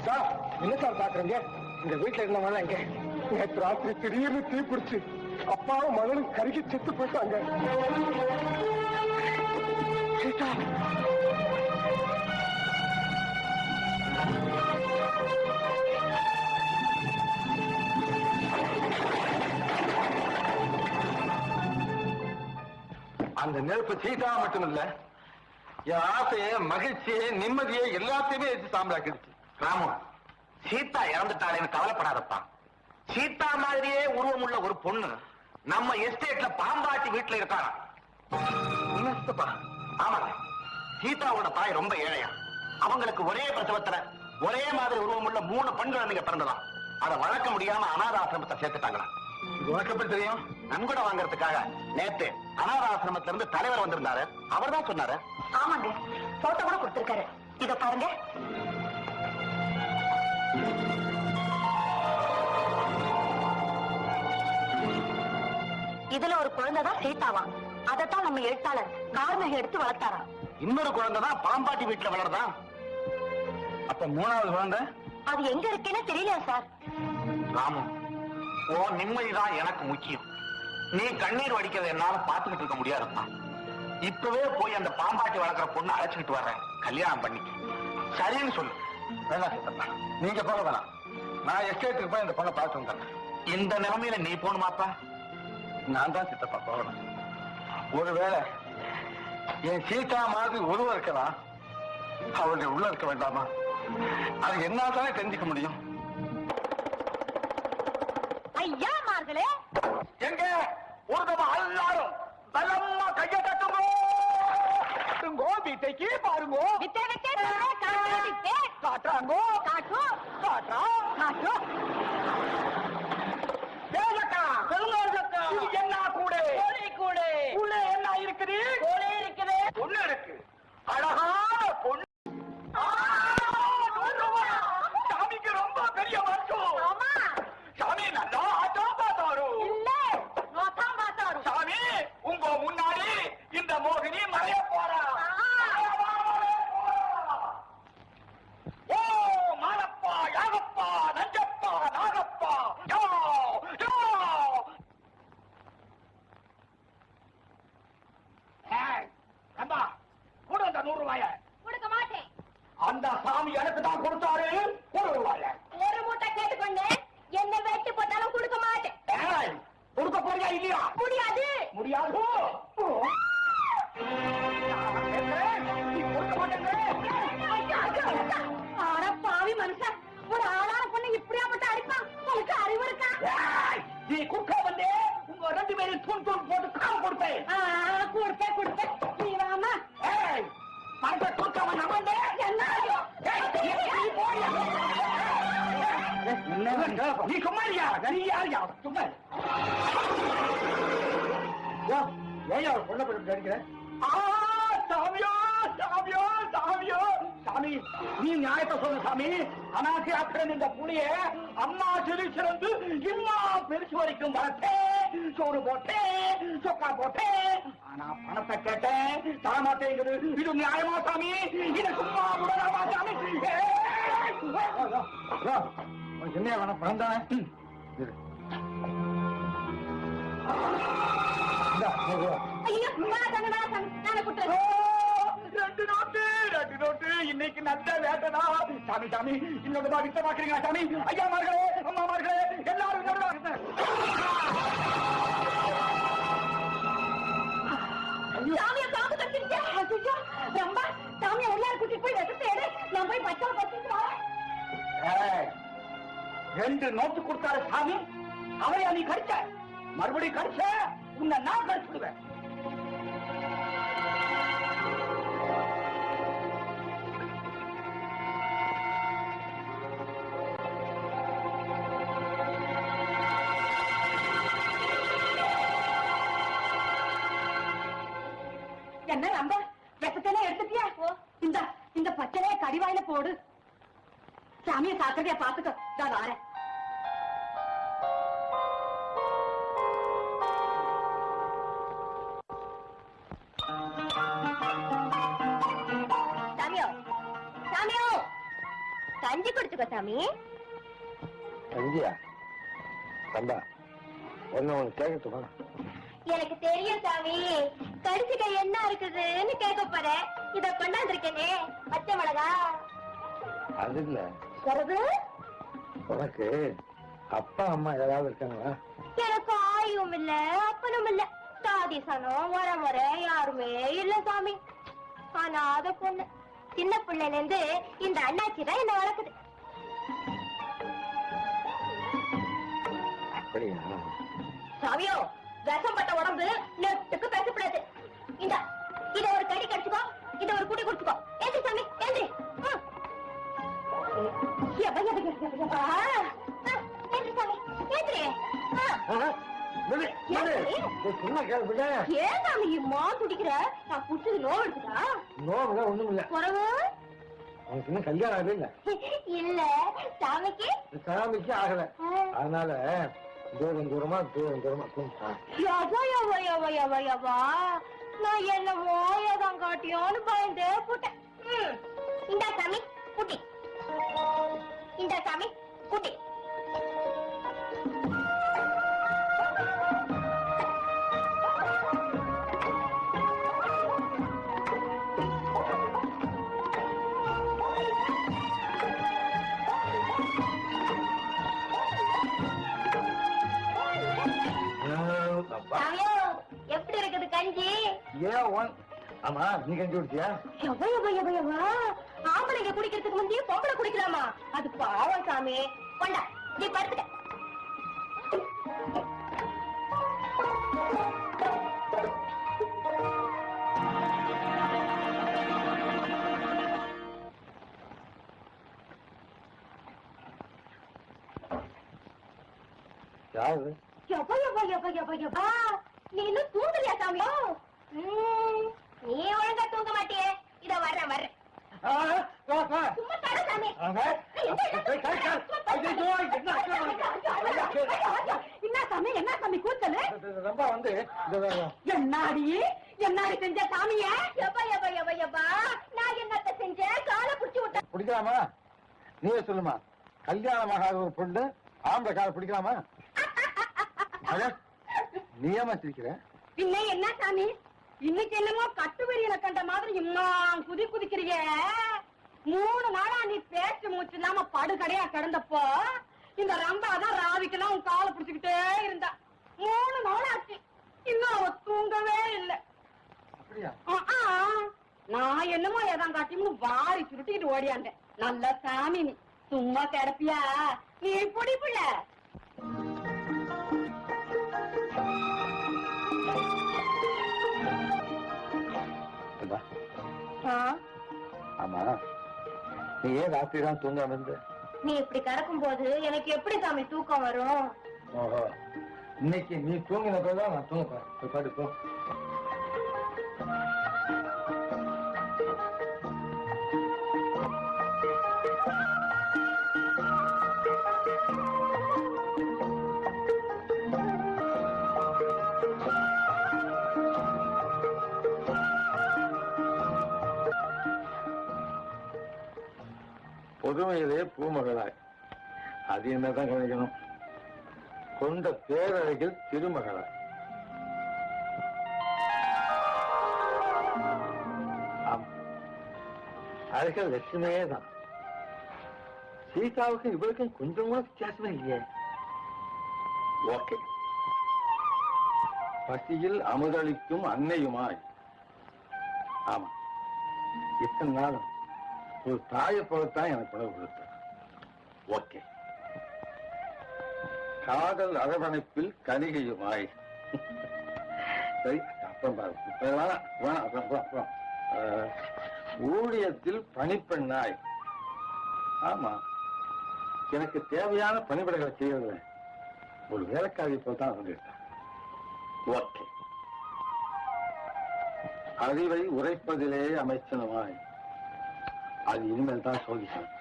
Sir என்ன sir பாக்குறீங்க? இந்த வீட்டுல இருந்தவங்க இங்க நேற்று ராத்திரி திடீர்னு தீ பிடிச்சு அப்பாவும் மகனும் கருகி செத்து போயிட்டாங்க. அந்த நெருப்பு சீதா மட்டும் இல்ல, என் ஆசையை, மகிழ்ச்சியை, நிம்மதியை எல்லாத்தையுமே வச்சு சாம்பலாக்கிடுச்சு. ராமு, சீதா இறந்துட்டாளேன்னு கவலைப்படாதப்பா. சீதா மாதிரியே உருவம் உள்ள ஒரு பொண்ணு நம்ம எஸ்டேட்ல பாம்பாட்டி வீட்டுல இருக்காரா? ஆமாங்க, சீதாவோட தாய் ரொம்ப ஏழையா. அவங்களுக்கு ஒரே பிரசவத்துல ஒரே மாதிரி உருவம் உள்ள 3 பெண் குழந்தைங்க பிறந்ததாம். அதை வளர்க்க முடியாம அனாத ஆசிரமத்தை சேர்த்துட்டாங்களா. உனக்கு தெரியும்? நன்கொடை வாங்கறதுக்காக நேத்து அனாத ஆசிரமத்துல இருந்து தலைவர் வந்திருந்தாரு. அவர் தான் சொன்னாரு. ஆமாங்க, போட்டோ கூட கொடுத்திருக்காரு. இத பாருங்க. இதுல ஒரு குழந்தைதான் சீதாவா. அதைத்தான் நம்ம எழுத்தாளர் கார்மேக எடுத்து வளர்த்தாரா. இன்னொரு குழந்தைதான் பாம்பாட்டி வீட்டுல வளர்றதா. அப்ப 3வது குழந்தை அது எங்க இருக்குன்னு தெரியலையா சார்? ராமு, ஓ நிம்மதிதான் எனக்கு முக்கியம். நீ கண்ணீர் வடிக்கிறத என்னால பாத்துக்கிட்டு இருக்க முடியாதுப்பா. இப்பவே போய் அந்த பாம்பாட்டி வளர்க்குற பொண்ணு அழைச்சுக்கிட்டு வர்றேன், கல்யாணம் பண்ணிக்க. சரின்னு சொல்லு. வேணாம் சித்தப்பா, நீங்க போக வேணாம். நான் எஸ்டேட்டுக்கு போய் இந்த பொண்ணை பார்த்து வந்துடுறேன். இந்த நிலைமையில நீ போகணுமாப்பா? நான் தான் சித்தப்பா போகணும். ஒருவேளை என் சீதா மாதிரி உருவம் இருக்கலாம், அவளுடைய உள்ள இருக்க வேண்டாமா? அது என்னால்தானே தெரிஞ்சுக்க முடியும். ஐயா மார்களே, எங்க ஒரு தடவை எல்லாரும் பலமா கையை தட்டுங்கோ. வீட்டைக்கு பாருங்க. வித்தே வித்தே காட்டு வித்தே காட்டுறாங்கோ. காட்டு காட்டுறா காட்டு. தேவக்கா சொல்லுங்கக்கா, இது என்ன கூடை? கோழி கூடை. கூடை என்ன இருக்குது? கோழி இருக்குது. பொண்ணு இருக்கு, அழகான பொண்ணு. சாமிக்கு ரொம்ப பெரிய வருஷம். ஆமா சாமி நல்லா ஆட்டம் பார்த்தாரு. இல்ல நோக்கம் பார்த்தாரு. சாமி உங்க முன்னாடி இந்த மோகினி மறைய போறா. ஓ மாரப்பா, யாகப்பா, நஞ்சப்பா, நாகப்பா, யோ யோ. அம்மா கூட அந்த 100 ரூபாய கொடுக்க மாட்டேன். அந்த சாமி எனக்கு தான் கொடுத்தாரு. 1 ரூபாய ஒரு மூட்டை கேட்டுக்கொண்டு என்ன வெட்டி போட்டாலும் கொடுக்க மாட்டேன். கொடுக்க போறியா இல்லையா? முடியாது. முடியாது. நீ கொடுக்க மாட்டேங்க. ஆனா பாவி மனுஷன், ஒரு ஆளான பொண்ணு இப்படியா மட்டும் அடிப்பான்? உனக்கு அறிவு இருக்கா? நீ குறுக்க வந்து உங்க 2 பேரும் தூண் தூண் போட்டு கால் கொடுப்பேன். கொடுப்பேன் கொடுப்பேன். நீ வாமா. பணத்தை கொடுக்காம நம்பண்டே என்ன நீ சும்மா இல்லையா? நீ யாரியா? சும்மா ஏன் அவர் பொண்ணை போட்டு அடிக்கிற? சாமியோ சாமியோ சாமியோ. சாமி நீ நியாயத்தை சொல்லு சாமி. அனாசி ஆக்கிற இந்த புளிய அம்மா சிறு சிறந்து இம்மா பெருசு வரைக்கும் வளர்த்தேன், சோறு போட்டேன், சொக்கா போட்டேன். ஆனா பணத்தை கேட்டேன், தரமாட்டேங்குது. இது நியாயமா சாமி? இதை சும்மா விடலாமா சாமி? என்ன வேணாம், பணம் தானே. ஐயோ நான் குட்டுறேன். 2 நோட்டு இன்னைக்கு நல்ல வேட்டனா. சாமி சாமி இன்னொரு வித்த பாக்குறீங்களா சாமி? ஐயா மார்களே, அம்மா மார்களே, எல்லாரும் சாமியை காப்பு கட்டிருக்கேன். ரொம்ப சாமியை உள்ளார கூட்டிட்டு போய் வெட்டத்தை எடு. நான் போய் பச்சை பத்திட்டு வரேன். 2 நோட்டு கொடுத்தாரு சாமி. அவரையா நீ கடிச்ச? மறுபடியும் கடிச்ச உன்னை நான் கடிச்சுடுவேன். என்ன நம்ப வெப்பத்தெல்லாம் எடுத்துட்டியா? இந்த பச்சளைய கடிவாயில போடு. சாமியை சாக்கிரதையா பாத்துக்க. நான் வரேன். குடிச்சுக்கோ சாமி. சந்தியா சந்தா ஒன்னு கேட்கட்டுமா? எனக்கு தெரியும் சாமி, கடிச்சுக்க என்ன இருக்குதுன்னு கேட்க போறேன். இத கொண்டாந்துருக்கேனே பச்சை மிளகா. அது இல்ல, வருது. உனக்கு அப்பா அம்மா ஏதாவது இருக்காங்களா? எனக்கு ஆயும் இல்ல அப்பனும் இல்ல, தாதி சனம் வர வர யாருமே இல்ல சாமி. ஆனா அத பொண்ணு சின்ன பிள்ளைல இருந்து இந்த அண்ணாச்சிதான் என்ன வளர்க்குது. அப்படியா? சாமியோ, விஷம்பட்ட உடம்பு நெட்டுக்கு பேசப்படாது. இந்த இத ஒரு கடி கடிச்சுக்கோ, இத ஒரு குடி குடிச்சுக்கோ. ஏந்திரி சாமி, ஏந்திரி. ஏந்திரி சாமி, ஏந்திரி. ஏன் சாமி இம்மா துடிக்கிற? நான் புடிச்சது நோவு எடுத்துட்டா? நோவுல ஒண்ணும் இல்ல. குறவு உனக்கு இன்னும் கல்யாணம் ஆகவே இல்ல. இல்ல சாமிக்கு சாமிக்கு ஆகல. அதனால தூரம் தூரமா நான் என்னமோ ஏதான் காட்டியோன்னு பயந்தே போட்டேன். இந்த சாமி குட்டி, இந்த சாமி குட்டி. எப்படி இருக்குது கஞ்சி? ஆமா, நீ கஞ்சி குடிச்சியா? ஆம்பளைங்க குடிக்கிறதுக்கு முந்தைய பொம்பளை குடிக்கலாமா? அது பாவம் சாமி. கொண்டா, நீ படுத்துக்க. யாரு? நீ இன்னும் தூங்கலையா சாமியோ? நீ ஒழுங்கா தூங்க மாட்டியே. இத வர்றேன் வர்றேன். சும்மா தர சாமி. என்ன சாமி, என்ன சாமி கூச்சலு? ரொம்ப வந்து என்னாடி என்னாடி செஞ்ச சாமிய? நான் என்னத்த செஞ்சேன்? காலை புடிச்சு விட்டேன். பிடிக்கலாமா? நீயே சொல்லுமா. கல்யாணமாக ஒரு பொண்ணு ஆம்பளை காலை பிடிக்கலாமா? நீ ஏமா சிரிக்கிற? பின்ன என்ன சாமி, இன்னைக்கு என்னமோ கட்டுவரியில கண்ட மாதிரி இம்மா குதி குதிக்கிறிய. 3 நாளா நீ பேச்சு மூச்சு இல்லாம படுகடையா கிடந்தப்போ இந்த ரம்பாதான் ராவிக்கெல்லாம் உன் காலை பிடிச்சுக்கிட்டே இருந்தா. 3 நாளாச்சு, இன்னும் அவ தூங்கவே இல்லை. அப்படியா? நான் என்னமோ ஏதான் காட்டின்னு வாரி சுருட்டிக்கிட்டு ஓடியாண்டேன். நல்ல சாமி நீ, சும்மா கிடப்பியா? நீ பொடி பிள்ள. ஆமா, நீ ஏன் ராத்திரி தான் தூங்காம இருந்த? நீ இப்படி கிடக்கும் போது எனக்கு எப்படி சாமி தூக்கம் வரும்? ஓஹோ, இன்னைக்கு நீ தூங்கின போதுதான் நான் தூங்க படுப்போம். புதுமையிலே பூமகளாய், அது என்னதான் கவனிக்கணும். கொண்ட பேரழகில் திருமகளாய். அழகல் லட்சுமியே தான். சீதாவுக்கும் இவருக்கும் கொஞ்சம் கூட வித்தியாசமே இல்லையே. ஓகே, பசியில் அமுதளிக்கும் அன்னையுமாய். ஆமா, இத்தனை நாளும் ஒரு தாயை போலத்தான் எனக்கு உணவு கொடுத்தார். ஓகே, காதல் அரவணைப்பில் கனிகையுமாய். சரி, அப்புறம் பாரு. அப்புறம் ஊழியத்தில் பணிப்பெண்ணாய். ஆமா, எனக்கு தேவையான பணிபடைகளை செய்யறது ஒரு வேலைக்காரி போல்தான் வந்துட்டார். ஓகே, அறிவை உரைப்பதிலே அமைச்சனமாய். அது இனிமேல் தான் சோதிக்கணும்.